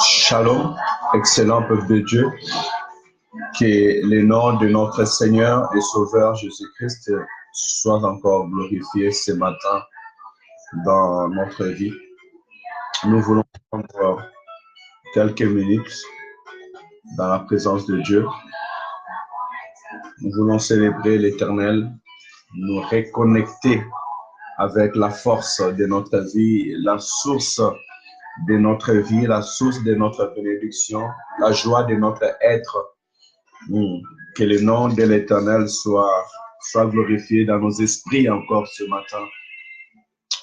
Shalom, excellent peuple de Dieu, que le nom de notre Seigneur et Sauveur Jésus-Christ soit encore glorifié ce matin dans notre vie. Nous voulons prendre quelques minutes dans la présence de Dieu. Nous voulons célébrer l'Éternel, nous reconnecter avec la force de notre vie, la source de notre vie, la source de notre bénédiction, la joie de notre être. Que le nom de l'Éternel soit glorifié dans nos esprits encore ce matin.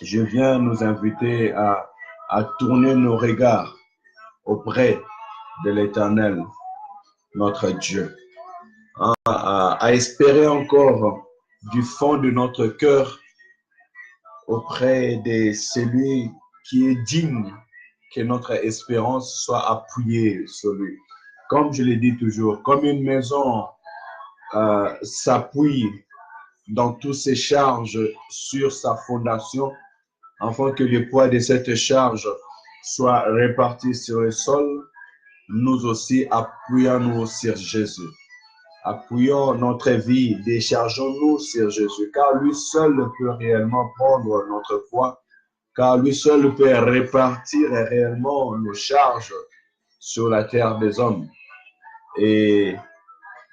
Je viens nous inviter à tourner nos regards auprès de l'Éternel, notre Dieu, à espérer encore du fond de notre cœur auprès de celui qui est digne que notre espérance soit appuyée sur lui. Comme je le dis toujours, comme une maison s'appuie dans toutes ses charges sur sa fondation, afin que le poids de cette charge soit réparti sur le sol, nous aussi appuyons-nous sur Jésus. Appuyons notre vie, déchargeons-nous sur Jésus, car lui seul peut réellement prendre notre poids, car lui seul peut répartir réellement nos charges sur la terre des hommes. Et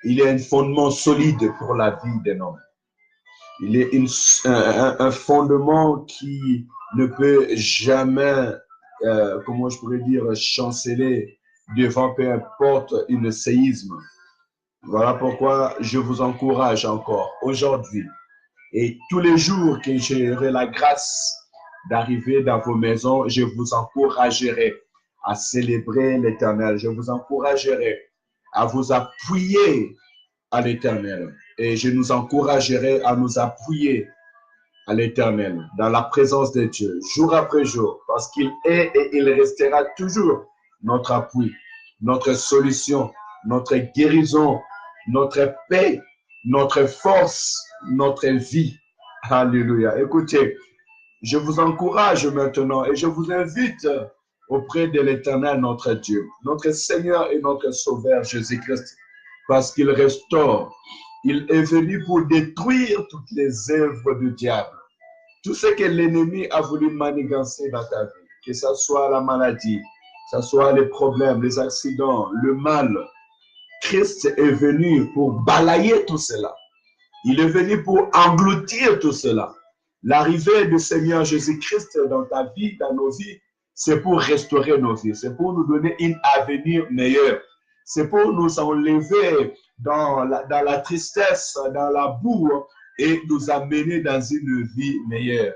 il y a un fondement solide pour la vie d'un homme. Il est un fondement qui ne peut jamais, comment je pourrais dire, chanceler devant peu importe un séisme. Voilà pourquoi je vous encourage encore aujourd'hui et tous les jours que j'aurai la grâce d'arriver dans vos maisons, je vous encouragerai à célébrer l'Éternel. Je vous encouragerai à vous appuyer à l'Éternel. Et je nous encouragerai à nous appuyer à l'Éternel, dans la présence de Dieu, jour après jour, parce qu'il est et il restera toujours notre appui, notre solution, notre guérison, notre paix, notre force, notre vie. Alléluia. Écoutez, je vous encourage maintenant et je vous invite auprès de l'Éternel, notre Dieu, notre Seigneur et notre Sauveur Jésus-Christ, parce qu'il restaure. Il est venu pour détruire toutes les œuvres du diable. Tout ce que l'ennemi a voulu manigancer dans ta vie, que ce soit la maladie, que ce soit les problèmes, les accidents, le mal, Christ est venu pour balayer tout cela. Il est venu pour engloutir tout cela. L'arrivée du Seigneur Jésus-Christ dans ta vie, dans nos vies, c'est pour restaurer nos vies, c'est pour nous donner un avenir meilleur. C'est pour nous enlever dans la tristesse, dans la boue et nous amener dans une vie meilleure.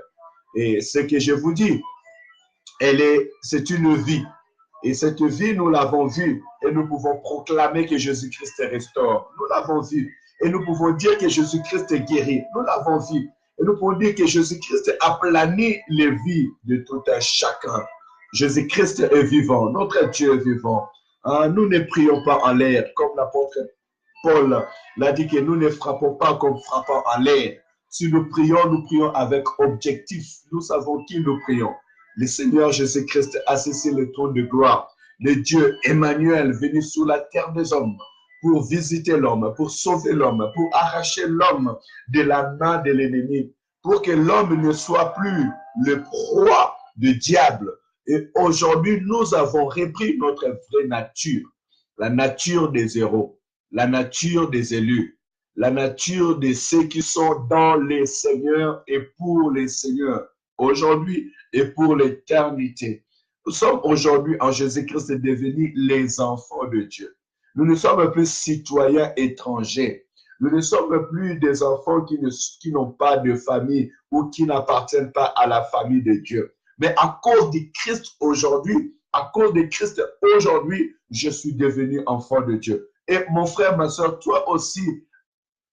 Et ce que je vous dis, c'est une vie. Et cette vie, nous l'avons vue et nous pouvons proclamer que Jésus-Christ restaure. Nous l'avons vu et nous pouvons dire que Jésus-Christ guérit. Nous l'avons vu et nous pouvons dire que Jésus-Christ aplani les vies de tout un chacun. Jésus-Christ est vivant, notre Dieu est vivant. Nous ne prions pas en l'air, comme l'apôtre Paul l'a dit, que nous ne frappons pas comme frappant en l'air. Si nous prions avec objectif. Nous savons qui nous prions. Le Seigneur Jésus-Christ assis sur le trône de gloire. Le Dieu Emmanuel venu sur la terre des hommes pour visiter l'homme, pour sauver l'homme, pour arracher l'homme de la main de l'ennemi, pour que l'homme ne soit plus le proie du diable. Et aujourd'hui, nous avons repris notre vraie nature, la nature des héros, la nature des élus, la nature de ceux qui sont dans les seigneurs et pour les seigneurs, aujourd'hui et pour l'éternité. Nous sommes aujourd'hui en Jésus-Christ devenus les enfants de Dieu. Nous ne sommes plus citoyens étrangers. Nous ne sommes plus des enfants qui n'ont pas de famille ou qui n'appartiennent pas à la famille de Dieu. Mais à cause de Christ aujourd'hui, je suis devenu enfant de Dieu. Et mon frère, ma soeur, toi aussi,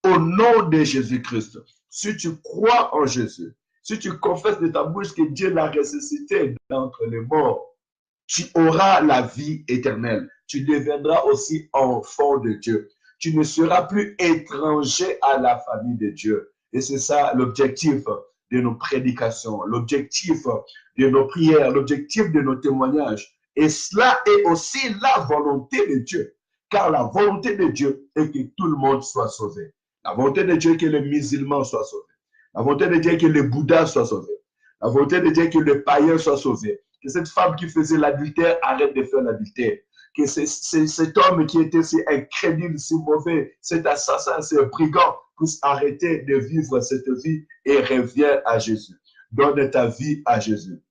au nom de Jésus-Christ, si tu crois en Jésus, si tu confesses de ta bouche que Dieu l'a ressuscité d'entre les morts, tu auras la vie éternelle. Tu deviendras aussi enfant de Dieu. Tu ne seras plus étranger à la famille de Dieu. Et c'est ça l'objectif de nos prédications, l'objectif de nos prières, l'objectif de nos témoignages. Et cela est aussi la volonté de Dieu. Car la volonté de Dieu est que tout le monde soit sauvé. La volonté de Dieu est que les musulmans soient sauvés. La volonté de Dieu est que les bouddhas soient sauvés. La volonté de Dieu est que les païens soient sauvés. Que cette femme qui faisait l'adultère arrête de faire l'adultère. Que cet homme qui était si incrédule, si mauvais, cet assassin, ce brigand, puisse arrêter de vivre cette vie et revient à Jésus. Donne ta vie à Jésus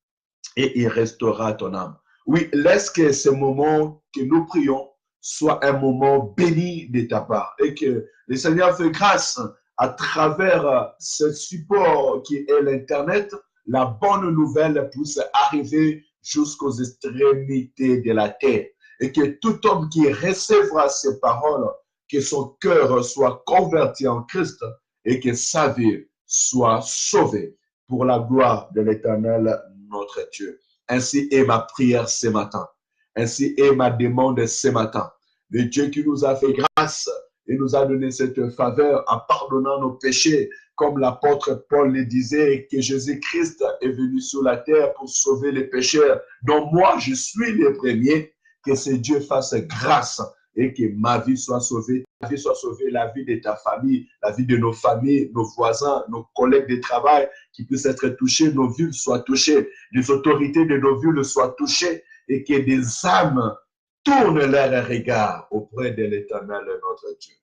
et il restaurera ton âme. Oui, laisse que ce moment que nous prions soit un moment béni de ta part et que le Seigneur fait grâce à travers ce support qui est l'Internet, la bonne nouvelle puisse arriver jusqu'aux extrémités de la terre et que tout homme qui recevra ces paroles, que son cœur soit converti en Christ et que sa vie soit sauvée pour la gloire de l'Éternel, notre Dieu. Ainsi est ma prière ce matin. Ainsi est ma demande ce matin. Le Dieu qui nous a fait grâce et nous a donné cette faveur en pardonnant nos péchés, comme l'apôtre Paul le disait, que Jésus-Christ est venu sur la terre pour sauver les pécheurs, dont moi je suis le premier, que ce Dieu fasse grâce et que ma vie soit sauvée, ta vie soit sauvée, la vie de ta famille, la vie de nos familles, nos voisins, nos collègues de travail qui puissent être touchés, nos villes soient touchées, les autorités de nos villes soient touchées et que des âmes tournent leur regard auprès de l'Éternel, notre Dieu.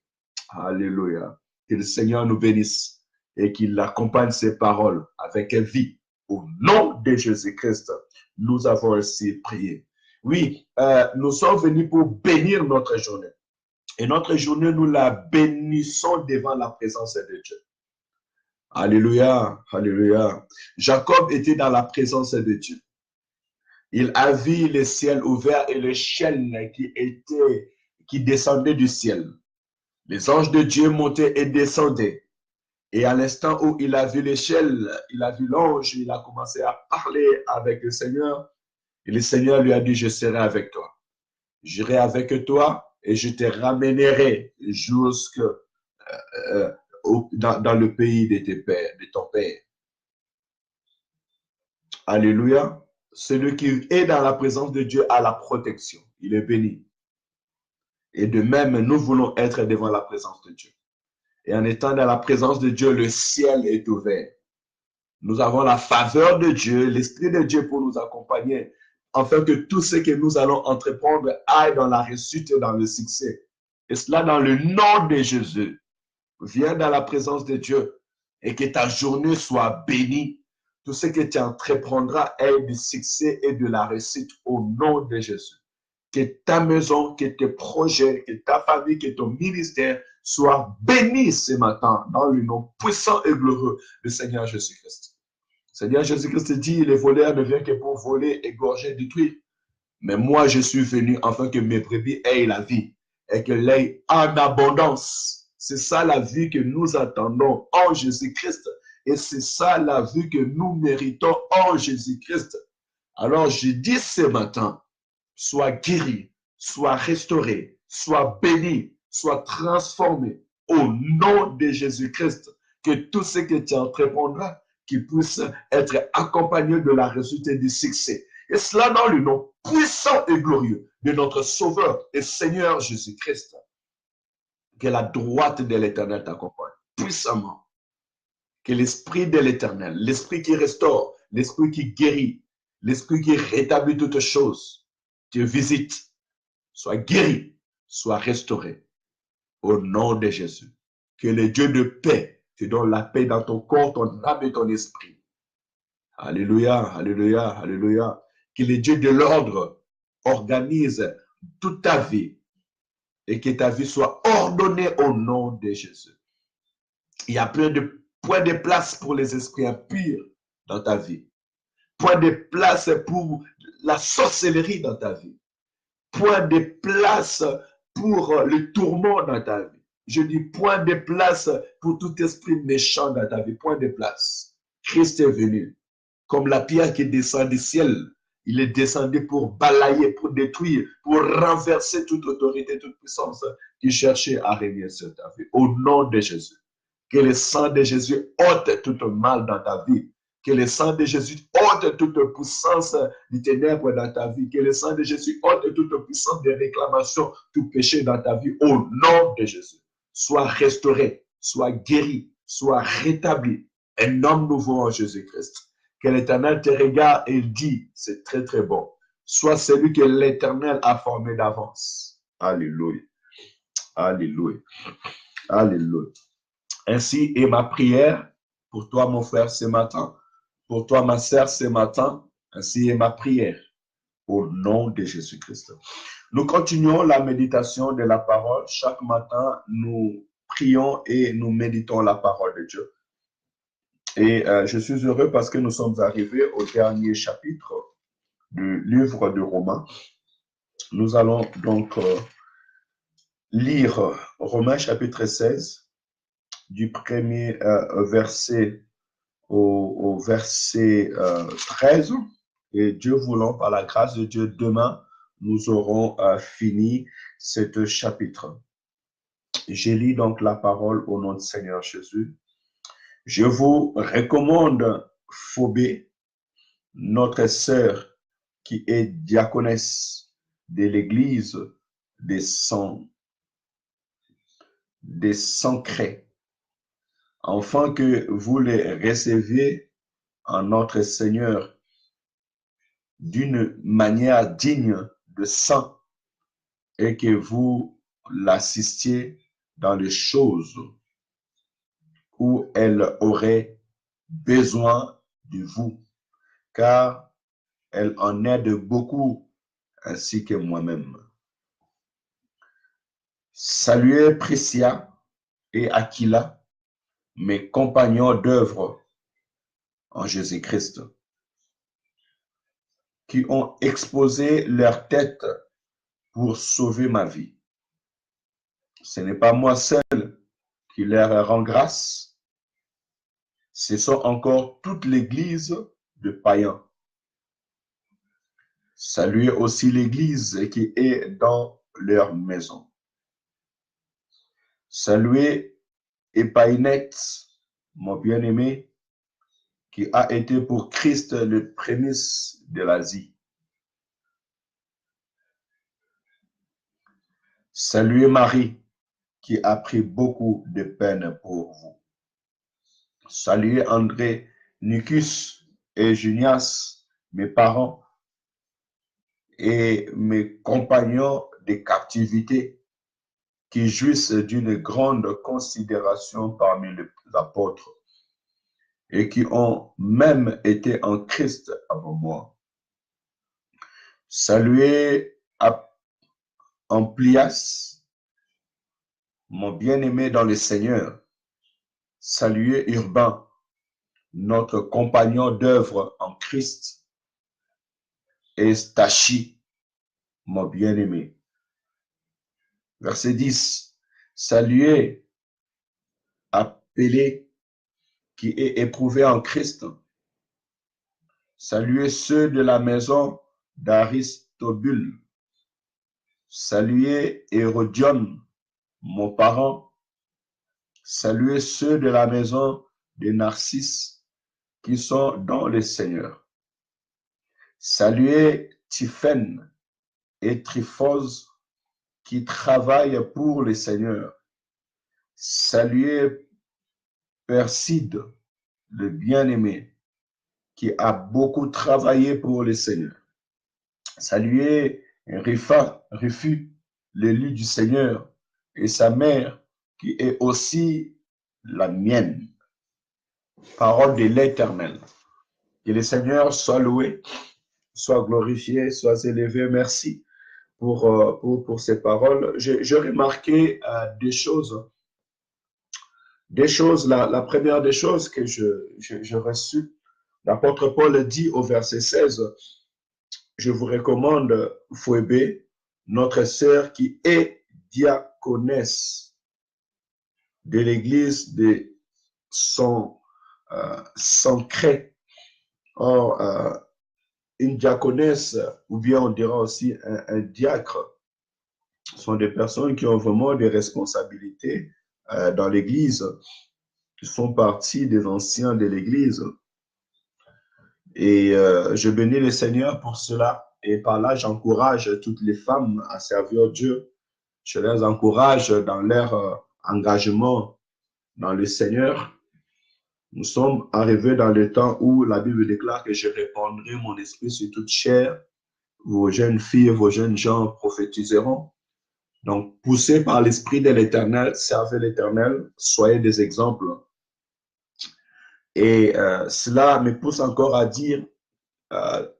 Alléluia. Que le Seigneur nous bénisse et qu'il accompagne ses paroles avec vie. Au nom de Jésus-Christ, nous avons ainsi prié. Oui, nous sommes venus pour bénir notre journée. Et notre journée, nous la bénissons devant la présence de Dieu. Alléluia, alléluia. Jacob était dans la présence de Dieu. Il a vu le ciel ouvert et le chêne qui descendait du ciel. Les anges de Dieu montaient et descendaient. Et à l'instant où il a vu l'échelle, il a vu l'ange, il a commencé à parler avec le Seigneur. Et le Seigneur lui a dit, je serai avec toi. J'irai avec toi et je te ramènerai jusque dans le pays de ton père. Alléluia. Celui qui est dans la présence de Dieu a la protection. Il est béni. Et de même, nous voulons être devant la présence de Dieu. Et en étant dans la présence de Dieu, le ciel est ouvert. Nous avons la faveur de Dieu, l'Esprit de Dieu pour nous accompagner, afin que tout ce que nous allons entreprendre aille dans la réussite et dans le succès. Et cela dans le nom de Jésus. Viens dans la présence de Dieu et que ta journée soit bénie. Tout ce que tu entreprendras ait du succès et de la réussite au nom de Jésus. Que ta maison, que tes projets, que ta famille, que ton ministère soient bénis ce matin dans le nom puissant et glorieux du Seigneur Jésus-Christ. Seigneur Jésus-Christ dit, les voleurs ne viennent que pour voler, égorger, détruire. Mais moi, je suis venu afin que mes brebis aient la vie et que l'aient en abondance. C'est ça la vie que nous attendons en Jésus-Christ. Et c'est ça la vie que nous méritons en Jésus-Christ. Alors, je dis ce matin, sois guéri, sois restauré, sois béni, sois transformé au nom de Jésus-Christ. Que tout ce que tu entreprendras, qui puisse être accompagné de la réussite et du succès. Et cela dans le nom puissant et glorieux de notre Sauveur et Seigneur Jésus-Christ. Que la droite de l'Éternel t'accompagne puissamment. Que l'Esprit de l'Éternel, l'Esprit qui restaure, l'Esprit qui guérit, l'Esprit qui rétablit toutes choses, te visite, soit guéri, soit restauré. Au nom de Jésus. Que le Dieu de paix te donne la paix dans ton corps, ton âme et ton esprit. Alléluia, alléluia, alléluia. Que le Dieu de l'ordre organise toute ta vie et que ta vie soit ordonnée au nom de Jésus. Il y a plein de points de place pour les esprits impurs dans ta vie. Point de place pour la sorcellerie dans ta vie. Point de place pour le tourment dans ta vie. Je dis point de place pour tout esprit méchant dans ta vie. Point de place. Christ est venu. Comme la pierre qui descend du ciel. Il est descendu pour balayer, pour détruire, pour renverser toute autorité, toute puissance qui cherchait à régner sur ta vie. Au nom de Jésus. Que le sang de Jésus ôte tout mal dans ta vie. Que le sang de Jésus ôte toute puissance du ténèbre dans ta vie. Que le sang de Jésus ôte toute puissance de réclamation, tout péché dans ta vie. Au nom de Jésus, sois restauré, sois guéri, sois rétabli. Un homme nouveau en Jésus-Christ. Que l'Éternel te regarde et dit, c'est très très bon. Sois celui que l'Éternel a formé d'avance. Alléluia. Alléluia. Alléluia. Ainsi est ma prière pour toi, mon frère, ce matin. Pour toi, ma sœur, ce matin. Ainsi est ma prière au nom de Jésus-Christ. Nous continuons la méditation de la parole. Chaque matin, nous prions et nous méditons la parole de Dieu. Et je suis heureux parce que nous sommes arrivés au dernier chapitre du livre de Romains. Nous allons donc lire Romains chapitre 16, du premier verset au verset 13. Et Dieu voulant, par la grâce de Dieu, demain, nous aurons fini ce chapitre. Je lis donc la parole au nom du Seigneur Jésus. Je vous recommande Phobé, notre sœur qui est diaconesse de l'église des Sancrés, afin que vous les receviez en notre Seigneur d'une manière digne de saint et que vous l'assistiez dans les choses où elle aurait besoin de vous, car elle en aide beaucoup, ainsi que moi-même. Saluez Priscilla et Aquila, mes compagnons d'œuvre en Jésus-Christ, qui ont exposé leur tête pour sauver ma vie. Ce n'est pas moi seul qui leur rend grâce, ce sont encore toute l'église de païens. Saluez aussi l'église qui est dans leur maison. Saluez Épaïnette, mon bien-aimé, qui a été pour Christ le prémisse de l'Asie. Saluez Marie, qui a pris beaucoup de peine pour vous. Saluez André, Nicus et Junias, mes parents et mes compagnons de captivité, qui jouissent d'une grande considération parmi les apôtres et qui ont même été en Christ avant moi. Saluez Amplias, mon bien-aimé dans le Seigneur. Saluez Urbain, notre compagnon d'œuvre en Christ. Et Stachi, mon bien-aimé. Verset 10. Saluez Appelé, qui est éprouvé en Christ. Saluez ceux de la maison d'Aristobule. Saluez Hérodion, mon parent. Saluez ceux de la maison de Narcisse qui sont dans le Seigneur. Saluez Typhène et Tryphose qui travaillent pour le Seigneur. Saluez Perside, le bien-aimé, qui a beaucoup travaillé pour le Seigneur. Saluez Rufus, l'élu du Seigneur, et sa mère, qui est aussi la mienne. Parole de l'Éternel. Que le Seigneur soit loué, soit glorifié, soit élevé. Merci pour ces paroles. J'ai remarqué des choses. La première des choses que j'ai reçues, l'apôtre Paul dit au verset 16, je vous recommande Phobé, notre sœur qui est diaconesse de l'église de Sancrés. Or, une diaconesse, ou bien on dira aussi un diacre, sont des personnes qui ont vraiment des responsabilités dans l'église. font partie des anciens de l'Église. Et je bénis le Seigneur pour cela. Et par là, j'encourage toutes les femmes à servir Dieu. Je les encourage dans leur engagement dans le Seigneur. Nous sommes arrivés dans le temps où la Bible déclare que je répandrai mon esprit sur toute chair. Vos jeunes filles, vos jeunes gens prophétiseront. Donc, poussés par l'Esprit de l'Éternel, servez l'Éternel, soyez des exemples. Et cela me pousse encore à dire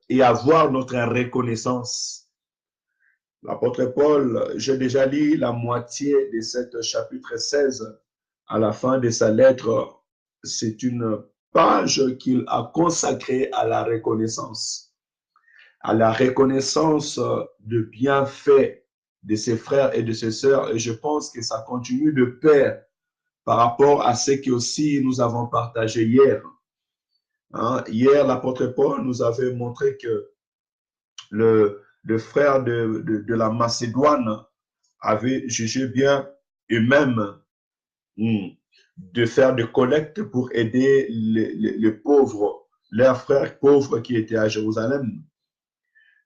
et à voir notre reconnaissance. L'apôtre Paul, j'ai déjà lu la moitié de ce chapitre 16 à la fin de sa lettre. C'est une page qu'il a consacrée à la reconnaissance de bienfaits de ses frères et de ses sœurs. Et je pense que ça continue de pair par rapport à ce que aussi nous avons partagé hier. Hier, l'apôtre Paul nous avait montré que le frère de la Macédoine avait jugé bien eux-mêmes de faire des collectes pour aider les pauvres, leurs frères pauvres qui étaient à Jérusalem.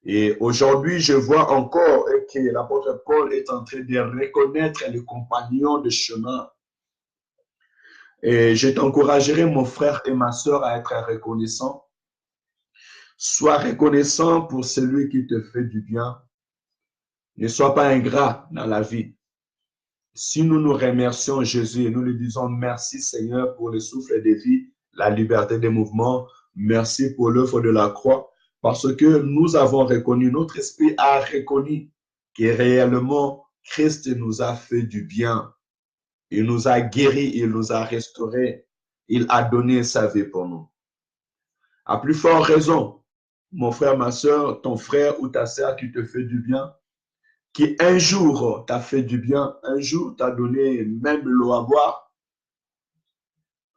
Et aujourd'hui, je vois encore que l'apôtre Paul est en train de reconnaître les compagnons de chemin. Et je t'encouragerai, mon frère et ma soeur, à être reconnaissant. Sois reconnaissant pour celui qui te fait du bien. Ne sois pas ingrat dans la vie. Si nous nous remercions Jésus et nous lui disons merci Seigneur pour le souffle de vie, la liberté des mouvements, merci pour l'œuvre de la croix, parce que nous avons reconnu, notre esprit a reconnu que réellement Christ nous a fait du bien. Il nous a guéris, il nous a restaurés, il a donné sa vie pour nous. À plus forte raison, mon frère, ma soeur, ton frère ou ta soeur qui te fait du bien, qui un jour t'a fait du bien, un jour t'a donné même l'eau à boire,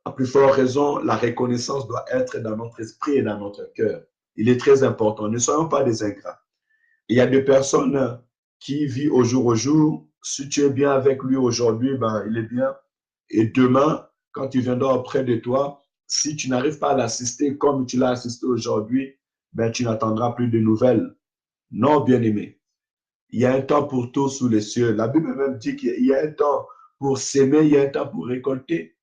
à plus forte raison, la reconnaissance doit être dans notre esprit et dans notre cœur. Il est très important. Ne soyons pas des ingrats. Il y a des personnes qui vivent au jour. Si tu es bien avec lui aujourd'hui, ben, il est bien. Et demain, quand il viendra auprès de toi, si tu n'arrives pas à l'assister comme tu l'as assisté aujourd'hui, ben, tu n'attendras plus de nouvelles. Non, bien-aimé. Il y a un temps pour tout sous les cieux. La Bible même dit qu'il y a un temps pour s'aimer, il y a un temps pour récolter.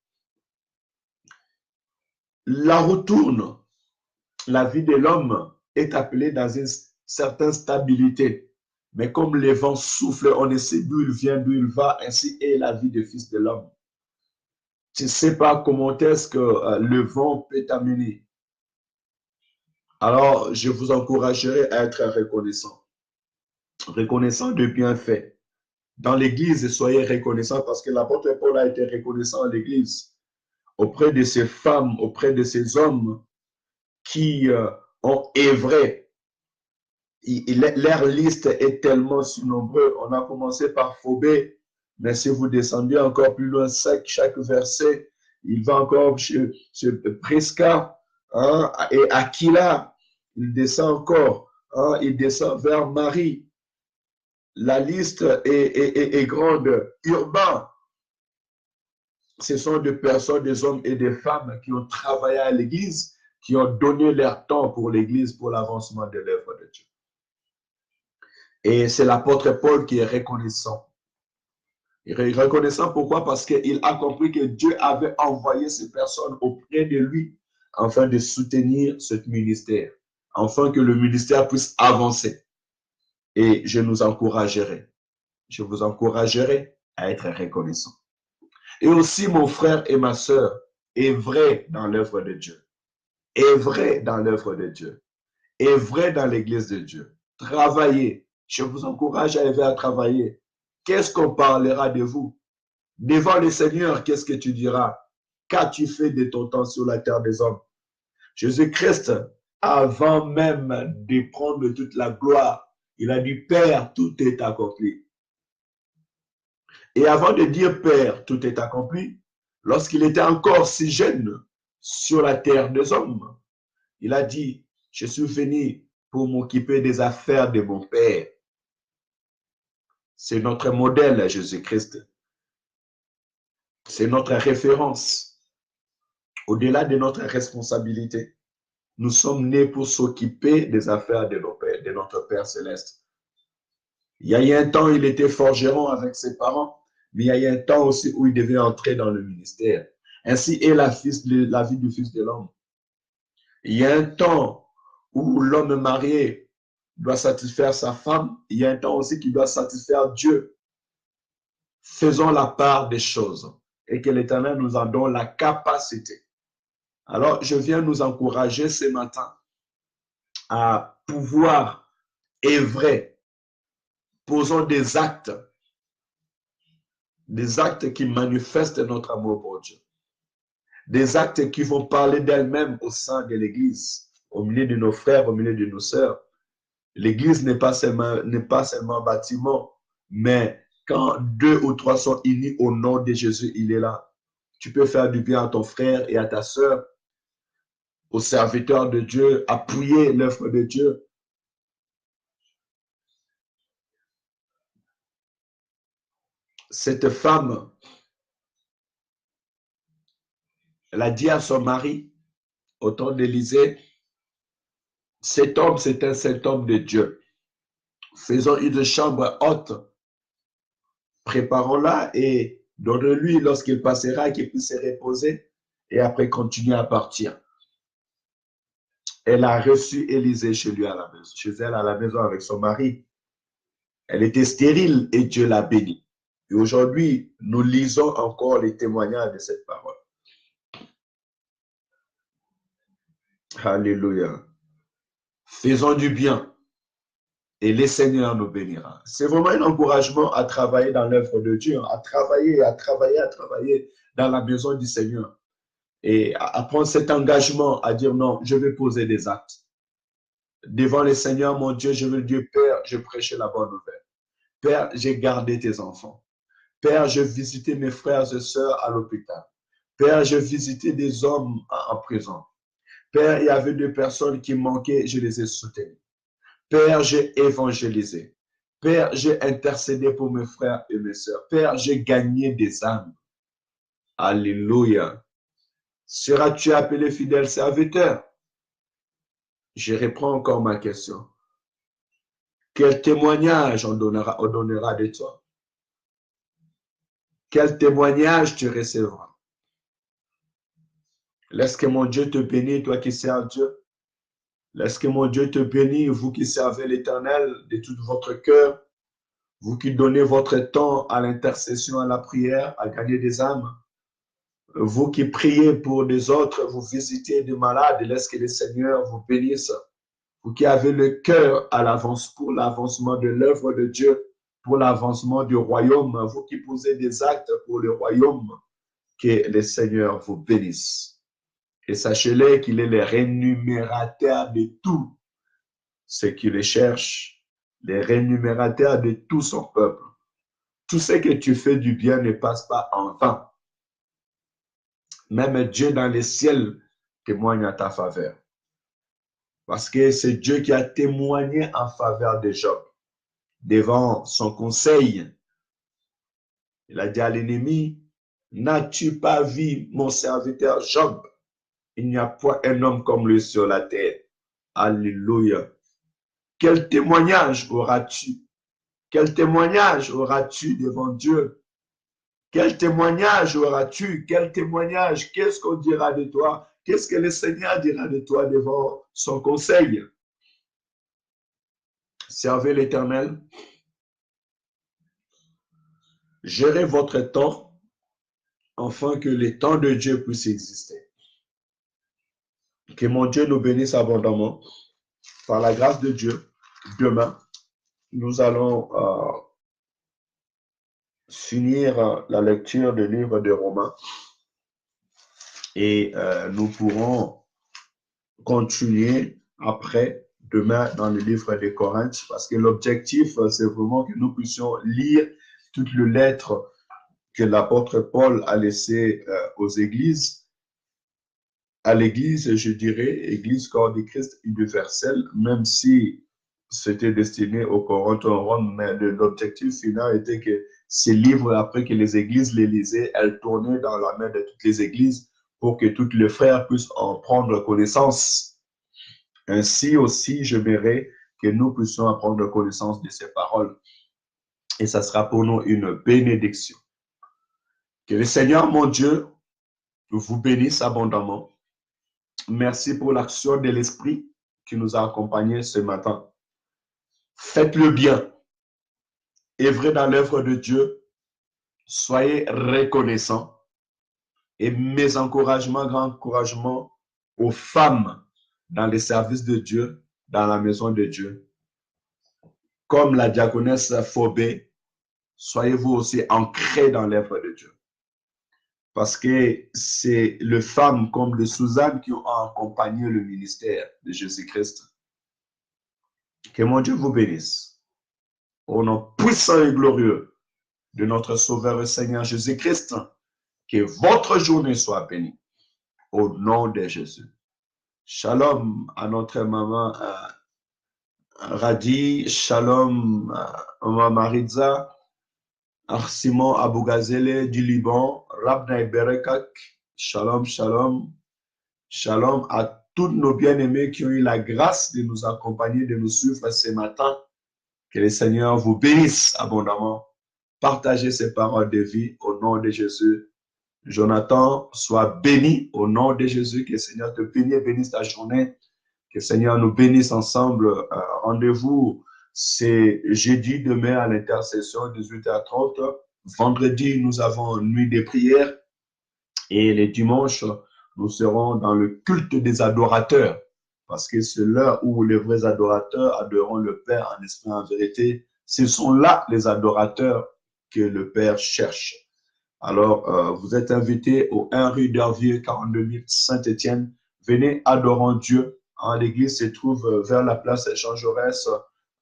La roue tourne. La vie de l'homme est appelée dans une certaine stabilité. Mais comme les vents soufflent, on ne sait d'où il vient, d'où il va. Ainsi est la vie du Fils de l'homme. Tu ne sais pas comment est-ce que le vent peut t'amener. Alors, je vous encouragerai à être reconnaissant. Reconnaissant de bienfaits. Dans l'Église, soyez reconnaissants parce que l'apôtre Paul a été reconnaissant à l'Église, auprès de ces femmes, auprès de ces hommes qui ont œuvré. Leur liste est tellement si nombreuse. On a commencé par Phobé, mais si vous descendez encore plus loin, chaque verset, il va encore chez Prisca et Aquila. Il descend encore, il descend vers Marie. La liste est grande. Urbain, ce sont des personnes, des hommes et des femmes qui ont travaillé à l'Église, qui ont donné leur temps pour l'Église, pour l'avancement de l'œuvre de Dieu. Et c'est l'apôtre Paul qui est reconnaissant. Il est reconnaissant pourquoi? Parce qu'il a compris que Dieu avait envoyé ces personnes auprès de lui afin de soutenir ce ministère, afin que le ministère puisse avancer. Et je vous encouragerai à être reconnaissant. Et aussi, mon frère et ma soeur, œuvrez dans l'œuvre de Dieu. Œuvrez dans l'œuvre de Dieu. Œuvrez dans l'église de Dieu. Travaillez. Je vous encourage à œuvrer à travailler. Qu'est-ce qu'on parlera de vous? Devant le Seigneur, qu'est-ce que tu diras? Qu'as-tu fait de ton temps sur la terre des hommes? Jésus-Christ, avant même de prendre toute la gloire, il a dit, Père, tout est accompli. Et avant de dire, Père, tout est accompli, lorsqu'il était encore si jeune sur la terre des hommes, il a dit, je suis venu pour m'occuper des affaires de mon Père. C'est notre modèle, Jésus-Christ. C'est notre référence. Au-delà de notre responsabilité, nous sommes nés pour s'occuper des affaires de notre Père céleste. Il y a eu un temps, il était forgeron avec ses parents, mais il y a eu un temps aussi où il devait entrer dans le ministère. Ainsi est la vie du Fils de l'homme. Il y a un temps où l'homme marié doit satisfaire sa femme. Il y a un temps aussi qu'il doit satisfaire Dieu. Faisons la part des choses et que l'Éternel nous en donne la capacité. Alors, je viens nous encourager ce matin à pouvoir œuvrer. Posons des actes qui manifestent notre amour pour Dieu. Des actes qui vont parler d'elles-mêmes au sein de l'Église, au milieu de nos frères, au milieu de nos sœurs. L'Église n'est pas seulement un bâtiment, mais quand 2 ou 3 sont unis au nom de Jésus, il est là. Tu peux faire du bien à ton frère et à ta sœur, aux serviteurs de Dieu, appuyer l'œuvre de Dieu. Cette femme, elle a dit à son mari, au temps d'Élisée, cet homme, c'est un saint homme de Dieu. Faisons une chambre haute, préparons-la et donne-lui lorsqu'il passera qu'il puisse se reposer et après continuer à partir. Elle a reçu Élisée chez lui à la maison, chez elle à la maison avec son mari. Elle était stérile et Dieu l'a bénie. Et aujourd'hui, nous lisons encore les témoignages de cette parole. Alléluia. Faisons du bien et le Seigneur nous bénira. C'est vraiment un encouragement à travailler dans l'œuvre de Dieu, à travailler dans la maison du Seigneur et à prendre cet engagement à dire non, je vais poser des actes. Devant le Seigneur, mon Dieu, je veux dire, Père, je prêche la bonne nouvelle. Père, j'ai gardé tes enfants. Père, je visitais mes frères et sœurs à l'hôpital. Père, je visitais des hommes en prison. Père, il y avait des personnes qui manquaient, je les ai soutenues. Père, j'ai évangélisé. Père, j'ai intercédé pour mes frères et mes sœurs. Père, j'ai gagné des âmes. Alléluia. Seras-tu appelé fidèle serviteur? Je reprends encore ma question. Quel témoignage on donnera de toi? Quel témoignage tu recevras? Laisse que mon Dieu te bénisse, toi qui sers Dieu. Laisse que mon Dieu te bénisse, vous qui servez l'Éternel de tout votre cœur, vous qui donnez votre temps à l'intercession, à la prière, à gagner des âmes. Vous qui priez pour des autres, vous visitez des malades, laisse que le Seigneur vous bénisse. Vous qui avez le cœur à l'avance pour l'avancement de l'œuvre de Dieu, pour l'avancement du royaume, vous qui posez des actes pour le royaume, que le Seigneur vous bénisse. Et sachez-le qu'il est le rémunérateur de tout ce qui le cherche, le rémunérateur de tout son peuple. Tout ce que tu fais du bien ne passe pas en vain. Même Dieu dans les ciels témoigne en ta faveur. Parce que c'est Dieu qui a témoigné en faveur de Job. Devant son conseil, il a dit à l'ennemi, n'as-tu pas vu mon serviteur Job? Il n'y a point un homme comme lui sur la terre. Alléluia. Quel témoignage auras-tu? Quel témoignage auras-tu devant Dieu? Quel témoignage auras-tu? Quel témoignage? Qu'est-ce qu'on dira de toi? Qu'est-ce que le Seigneur dira de toi devant son conseil? Servez l'Éternel. Gérez votre temps afin que le temps de Dieu puisse exister. Que mon Dieu nous bénisse abondamment. Par la grâce de Dieu, demain, nous allons finir la lecture du livre de Romains et nous pourrons continuer après, demain, dans le livre de Corinthe, parce que l'objectif, c'est vraiment que nous puissions lire toutes les lettres que l'apôtre Paul a laissées aux églises. À l'église, je dirais, église corps de Christ universelle, même si c'était destiné aux Corinthiens en Rome, mais l'objectif final était que ces livres, après que les églises les lisaient, elles tournaient dans la main de toutes les églises pour que tous les frères puissent en prendre connaissance. Ainsi aussi, j'aimerais que nous puissions en prendre connaissance de ces paroles. Et ça sera pour nous une bénédiction. Que le Seigneur, mon Dieu, vous bénisse abondamment. Merci pour l'action de l'Esprit qui nous a accompagnés ce matin. Faites le bien. Œuvrez dans l'œuvre de Dieu. Soyez reconnaissants. Et mes encouragements, grands encouragements aux femmes dans les services de Dieu, dans la maison de Dieu. Comme la diaconesse Phobé, soyez-vous aussi ancrés dans l'œuvre de Dieu. Parce que c'est les femmes comme les Suzanne qui ont accompagné le ministère de Jésus-Christ. Que mon Dieu vous bénisse. Au nom puissant et glorieux de notre Sauveur et Seigneur Jésus-Christ, que votre journée soit bénie. Au nom de Jésus. Shalom à notre maman Radi. Shalom à maman Maritza. Simon Abougazele du Liban. Rabna Berekak. Shalom, shalom. Shalom à tous nos bien-aimés qui ont eu la grâce de nous accompagner, de nous suivre ce matin. Que le Seigneur vous bénisse abondamment. Partagez ces paroles de vie au nom de Jésus. Jonathan, sois béni au nom de Jésus. Que le Seigneur te bénisse et bénisse ta journée. Que le Seigneur nous bénisse ensemble. Rendez-vous, c'est jeudi demain à l'intercession, 18h30. Vendredi, nous avons une nuit de prière. Et les dimanches, nous serons dans le culte des adorateurs. Parce que c'est l'heure où les vrais adorateurs adoreront le Père en esprit et en vérité. Ce sont là les adorateurs que le Père cherche. Alors, vous êtes invités au 1 rue d'Hervieux, 42 000 Saint-Étienne. Venez, adorons Dieu. L'église se trouve vers la place Jean Jaurès,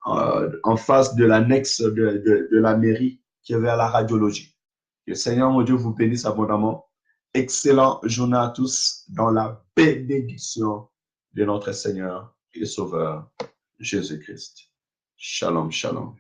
en face de l'annexe de la mairie qui est vers la radiologie. Que le Seigneur, mon Dieu, vous bénisse abondamment. Excellente journée à tous dans la bénédiction de notre Seigneur et Sauveur Jésus-Christ. Shalom, shalom.